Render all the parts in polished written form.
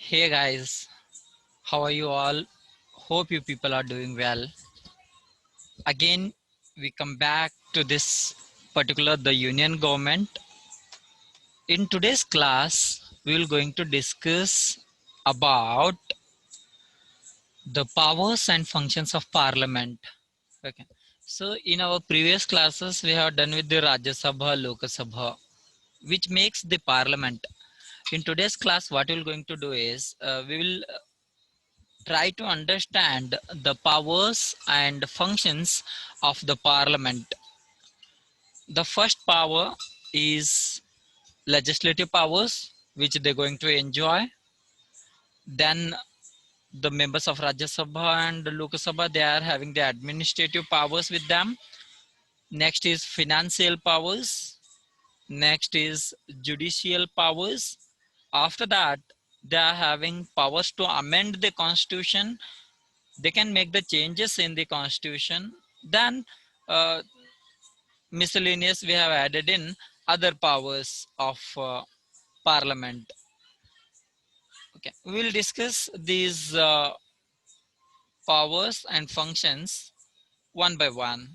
Hey guys, how are you all? Hope you people are doing well. Again, we come back to this particular the union government. In today's class, we will going to discuss about the powers and functions of parliament. Okay. So in our previous classes, we have done with the Rajya Sabha, Lok Sabha, which makes the parliament. In today's class, what we're going to do is we will try to understand the powers and functions of the parliament. The first power is legislative powers, which they're going to enjoy. Then the members of Rajya Sabha and Lok Sabha, they are having the administrative powers with them. Next is financial powers. Next is judicial powers. After that, they are having powers to amend the constitution. They can make the changes in the constitution. Then uh, miscellaneous we have added in other powers of parliament. Okay, we'll discuss these powers and functions one by one.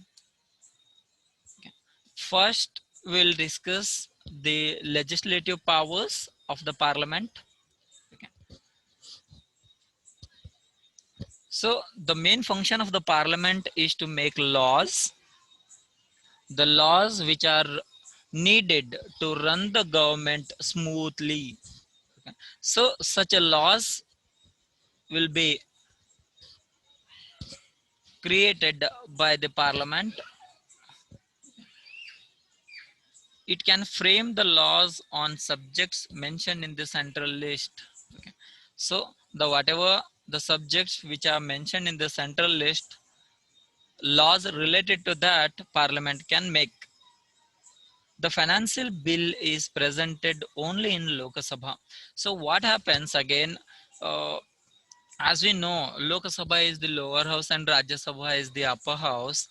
Okay. First, we'll discuss the legislative powers of the parliament. Okay. So the main function of the parliament is to make laws, the laws which are needed to run the government smoothly. Okay. So such a laws will be created by the parliament. It can frame the laws on subjects mentioned in the central list. Okay. So the whatever the subjects which are mentioned in the central list, laws related to that parliament can make. The financial bill is presented only in Lok Sabha. So what happens again? Uh, as we know, Lok Sabha is the lower house and Rajya Sabha is the upper house.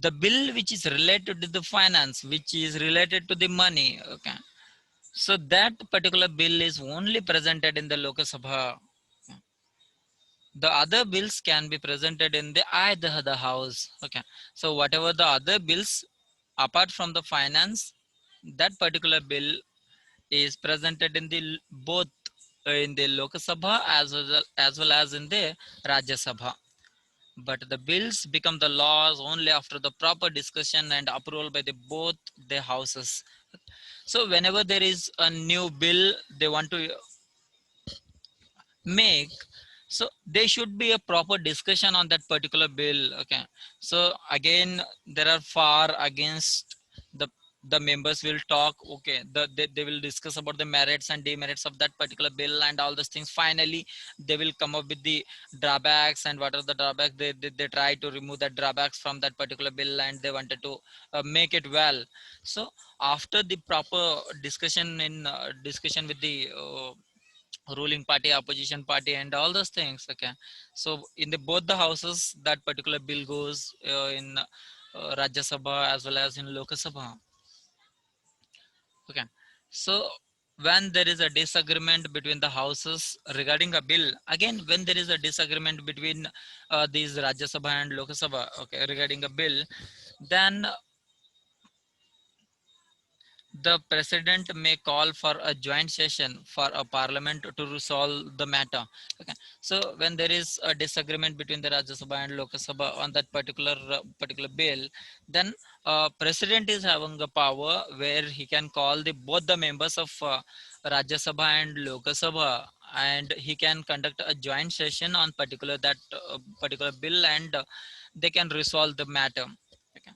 The bill which is related to the finance, which is related to the money, okay, so that particular bill is only presented in the Lok Sabha. The other bills can be presented in the either the house. Okay, so whatever the other bills apart from the finance, that particular bill is presented in the both in the Lok Sabha as well as in the Rajya Sabha. But the bills become the laws only after the proper discussion and approval by the both the houses. So whenever there is a new bill they want to make, so there should be a proper discussion on that particular bill. Okay, so again there are far against the members will talk. Okay, they will discuss about the merits and demerits of that particular bill and all those things. Finally they will come up with the drawbacks, and what are the drawbacks, they try to remove the drawbacks from that particular bill and they wanted to make it well. So after the proper discussion in discussion with the ruling party, opposition party, and all those things. Okay, so in the both the houses that particular bill goes in Rajya Sabha as well as in Lok Sabha. Okay, so when there is a disagreement between the houses regarding a bill, again when there is a disagreement between these Rajya Sabha and Lok Sabha, okay, regarding a bill, then the president may call for a joint session for a parliament to resolve the matter. Okay, so when there is a disagreement between the Rajya Sabha and Lok Sabha on that particular bill, then president is having a power where he can call the both the members of Rajya Sabha and Lok Sabha, and he can conduct a joint session on particular bill, and they can resolve the matter. Okay.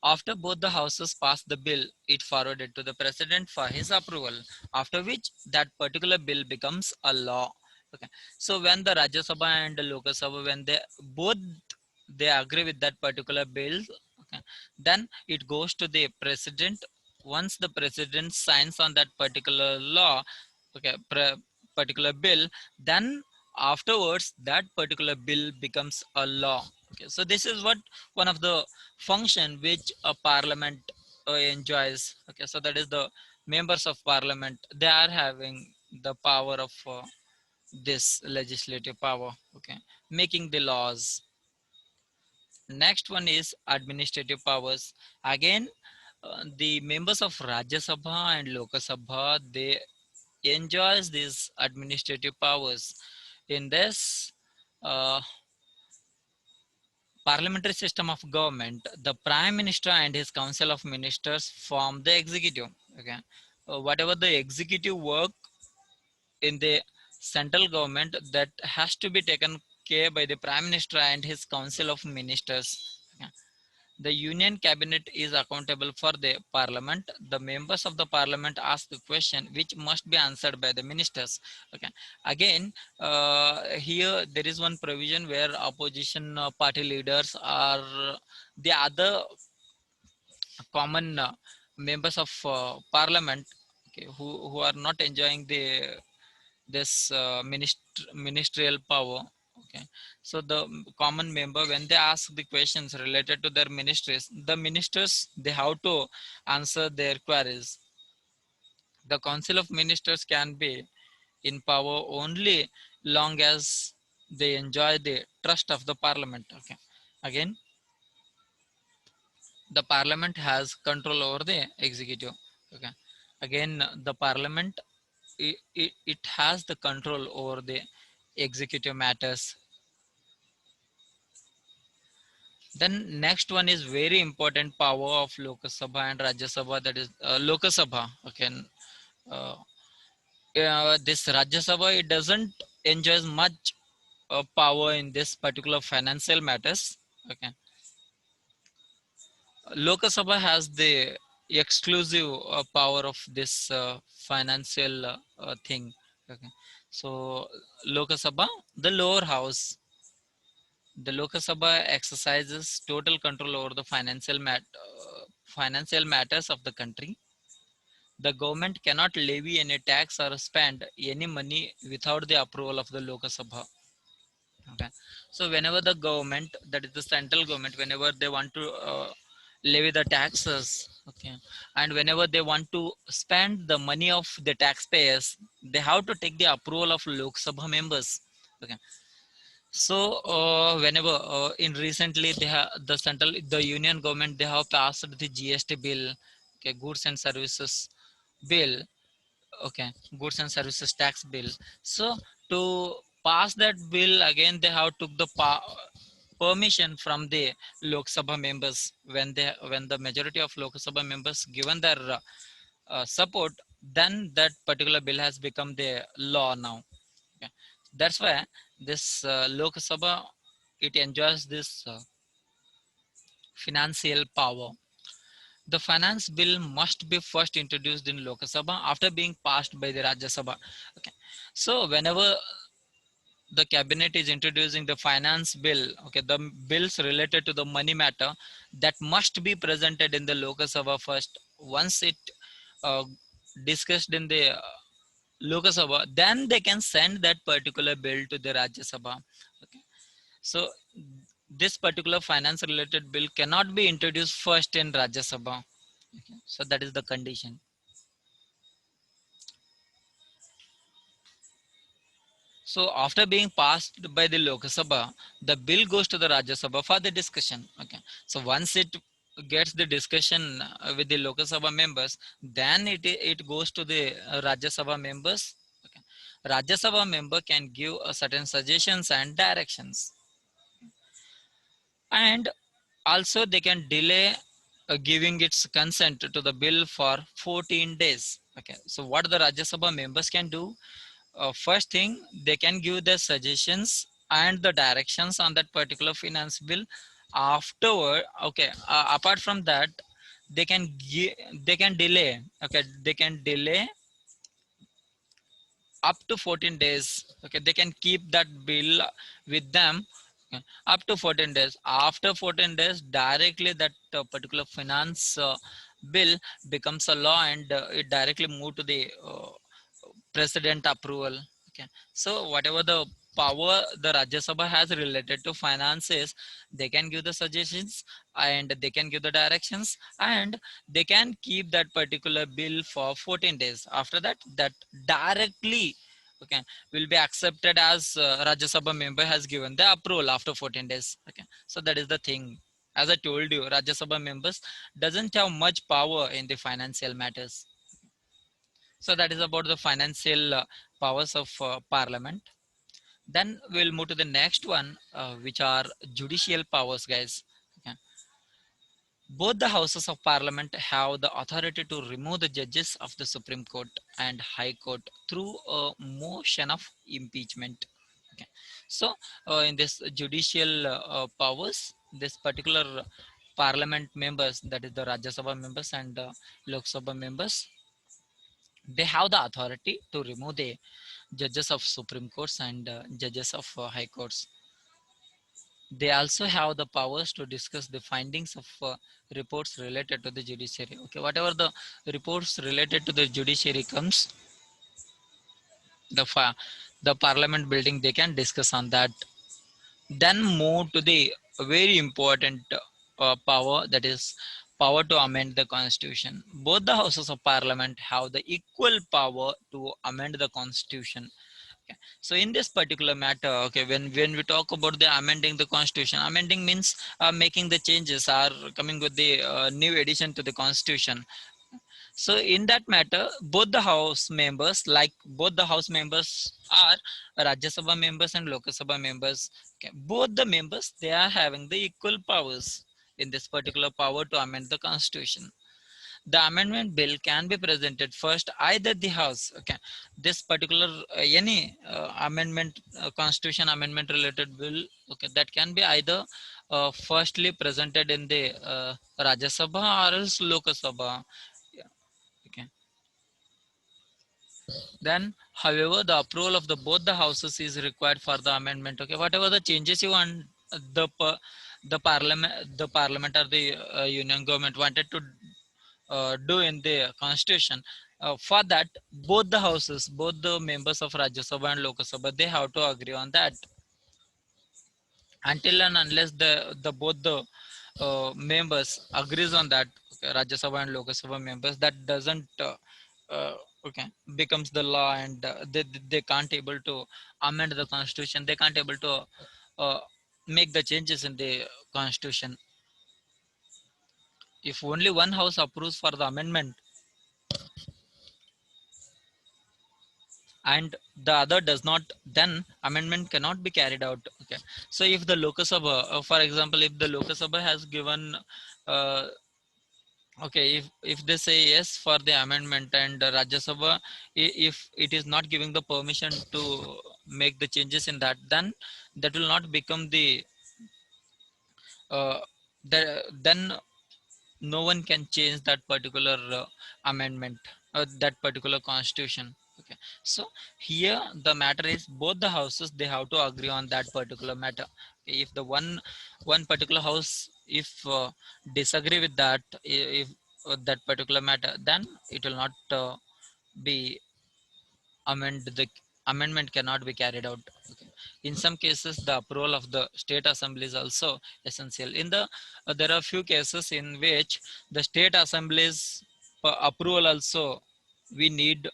After both the houses pass the bill, it forwarded to the president for his approval, after which that particular bill becomes a law. Okay. So when the Rajya Sabha and the Lok Sabha, when they both they agree with that particular bill, okay, then it goes to the president. Once the president signs on that particular law, okay, particular bill, then afterwards that particular bill becomes a law. Okay, so this is what one of the function which a parliament enjoys. Okay, so that is the members of parliament, they are having the power of this legislative power, okay, making the laws. Next one is administrative powers. Again, the members of Rajya Sabha and Lok Sabha, they enjoys these administrative powers. In this parliamentary system of government, the Prime Minister and his Council of Ministers form the executive. Okay, whatever the executive work in the central government, that has to be taken care by the Prime Minister and his Council of Ministers. Okay. The Union Cabinet is accountable for the Parliament. The members of the Parliament ask the question which must be answered by the ministers. Okay. Again, here there is one provision where opposition party leaders are the other common members of Parliament, okay, who are not enjoying this ministerial power. Okay, so the common member, when they ask the questions related to their ministries, the ministers, they have to answer their queries. The Council of Ministers can be in power only long as they enjoy the trust of the Parliament. Okay, again, the Parliament has control over the executive. Okay, again, the Parliament, it has the control over the executive matters. Then next one is very important power of Lok Sabha and Rajya Sabha, that is Lok Sabha. Okay, uh, this Rajya Sabha, it doesn't enjoys much power in this particular financial matters. Okay, Lok Sabha has the exclusive power of this financial thing. Okay, so Lok Sabha, the lower house, the Lok Sabha exercises total control over the financial matters of the country. The government cannot levy any tax or spend any money without the approval of the Lok Sabha. Okay. So whenever the government, that is the central government, whenever they want to levy the taxes, okay, and whenever they want to spend the money of the taxpayers, they have to take the approval of Lok Sabha members. Okay. So whenever in recently they have the central, the union government, they have passed the GST bill, okay, goods and services bill, okay, goods and services tax bill. So to pass that bill, again they have took the permission from the Lok Sabha members. When the majority of Lok Sabha members given their support, then that particular bill has become the law now. Okay. That's why this Lok Sabha, it enjoys this financial power. The finance bill must be first introduced in Lok Sabha after being passed by the Rajya Sabha. Okay. So whenever the cabinet is introducing the finance bill, okay, the bills related to the money matter, that must be presented in the Lok Sabha first. Once it uh, discussed in the Lok Sabha, then they can send that particular bill to the Rajya Sabha. Okay. So this particular finance related bill cannot be introduced first in Rajya Sabha. Okay. So that is the condition. So after being passed by the Lok Sabha, the bill goes to the Rajya Sabha for the discussion. Okay. So once it gets the discussion with the Lok Sabha members, then it goes to the Rajya Sabha members. Okay. Rajya Sabha member can give certain suggestions and directions, and also they can delay giving its consent to the bill for 14 days. Okay. So what the Rajya Sabha members can do, first thing, they can give their suggestions and the directions on that particular finance bill. Afterward, okay, apart from that, they can they can delay, okay, they can delay up to 14 days. Okay, they can keep that bill with them, okay, up to 14 days. After 14 days, directly that particular finance bill becomes a law, and it directly move to the president approval. Okay, so whatever the power the Rajya Sabha has related to finances, they can give the suggestions and they can give the directions, and they can keep that particular bill for 14 days. After that, that directly okay, will be accepted as Rajya Sabha member has given the approval after 14 days. Okay, so that is the thing. As I told you, Rajya Sabha members doesn't have much power in the financial matters. So that is about the financial powers of Parliament. Then we'll move to the next one, which are judicial powers, guys. Okay. Both the houses of parliament have the authority to remove the judges of the Supreme Court and High Court through a motion of impeachment. Okay. So, in this judicial powers, this particular parliament members, that is the Rajya Sabha members and Lok Sabha members, they have the authority to remove the judges of Supreme Courts and judges of High Courts. They also have the powers to discuss the findings of reports related to the judiciary. Okay, whatever the reports related to the judiciary comes, the the parliament building, they can discuss on that. Then move to the very important power, that is power to amend the constitution. Both the houses of parliament have the equal power to amend the constitution. Okay. So in this particular matter, okay, when we talk about the amending the constitution, amending means making the changes or coming with the new addition to the constitution. So in that matter, both the house members, like both the house members are Rajya Sabha members and Lok Sabha members. Okay. Both the members, they are having the equal powers in this particular power to amend the constitution. The amendment bill can be presented first either the house. Okay, this particular any amendment, constitution amendment related bill, okay, that can be either firstly presented in the Rajya Sabha or else Lok Sabha. Yeah, okay. Then, however, the approval of the both the houses is required for the amendment. Okay, whatever the changes you want, the parliament or the union government wanted to do in the constitution. For that, both the houses, both the members of Rajya Sabha and Lok Sabha, they have to agree on that. Until and unless the both the members agrees on that, okay, Rajya Sabha and Lok Sabha members, that doesn't okay, becomes the law, and they can't able to amend the constitution. They can't able to uh, make the changes in the constitution. If only one house approves for the amendment and the other does not, then amendment cannot be carried out. Okay, so if the Lok Sabha, for example, if the Lok Sabha has given uh, okay, if they say yes for the amendment, and Rajya Sabha, if it is not giving the permission to make the changes in that, then that will not become the uh, then no one can change that particular amendment, that particular constitution. Okay, so here the matter is both the houses, they have to agree on that particular matter. Okay, if the one particular house, if disagree with that, if that particular matter, then it will not be the amendment cannot be carried out. Okay. In some cases, the approval of the state assembly is also essential. In the there are few cases in which the state assemblies approval also we need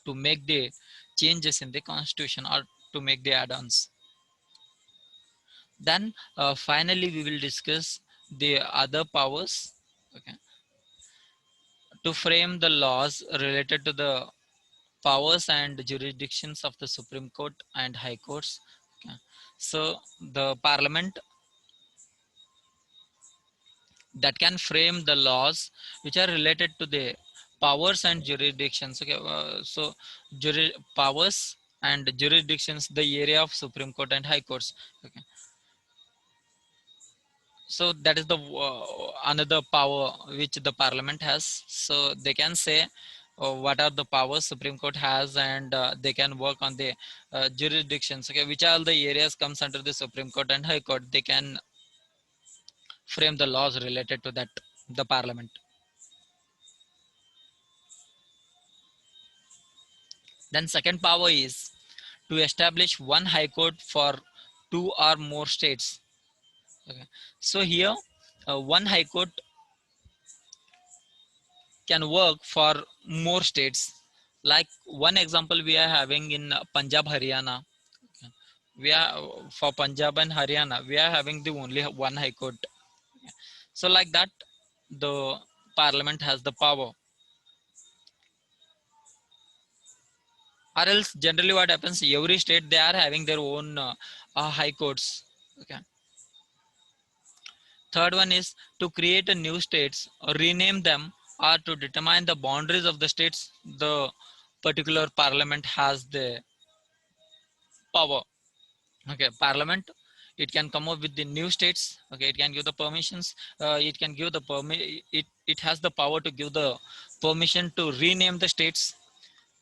to make the changes in the constitution or to make the add-ons. Then finally we will discuss the other powers. Okay, to frame the laws related to the powers and jurisdictions of the Supreme Court and High Courts. Okay. So the Parliament that can frame the laws which are related to the powers and jurisdictions. Okay, so powers and jurisdictions, the area of Supreme Court and High Courts. Okay, so that is the another power which the Parliament has. So they can say what are the powers Supreme Court has, and they can work on the jurisdictions. Okay, which are the areas comes under the Supreme Court and High Court, they can frame the laws related to that, the Parliament. Then second power is to establish one High Court for two or more states. Okay, so here one High Court can work for more states. Like one example we are having in Punjab, Haryana. We are for Punjab and Haryana, we are having the only one high court. So like that, the parliament has the power. Or else generally what happens, every state they are having their own high courts. Okay. Third one is to create a new states or rename them, or to determine the boundaries of the states. The particular parliament has the power. Okay, parliament, it can come up with the new states. Okay, it can give the permissions. It can give the it has the power to give the permission to rename the states,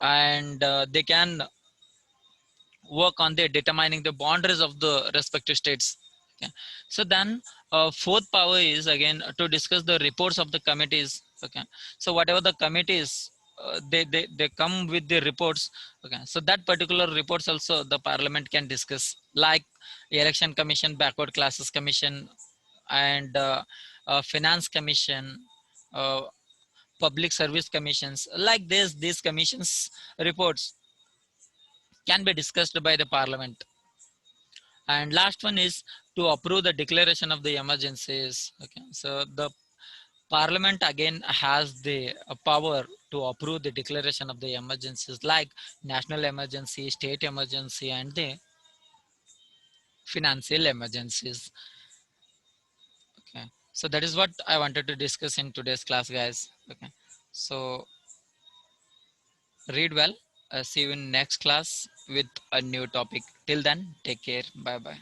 and they can work on the determining the boundaries of the respective states. Okay. So then fourth power is again to discuss the reports of the committees. Okay, so whatever the committees, they come with the reports. Okay, so that particular reports also the parliament can discuss, like election commission, backward classes commission, and finance commission, uh, public service commissions. Like this, these commissions reports can be discussed by the parliament. And last one is to approve the declaration of the emergencies. Okay, so the parliament again has the power to approve the declaration of the emergencies, like national emergency, state emergency, and the financial emergencies. Okay, so that is what I wanted to discuss in today's class, guys. Okay, so read well. See you in next class with a new topic. Till then, take care. Bye bye.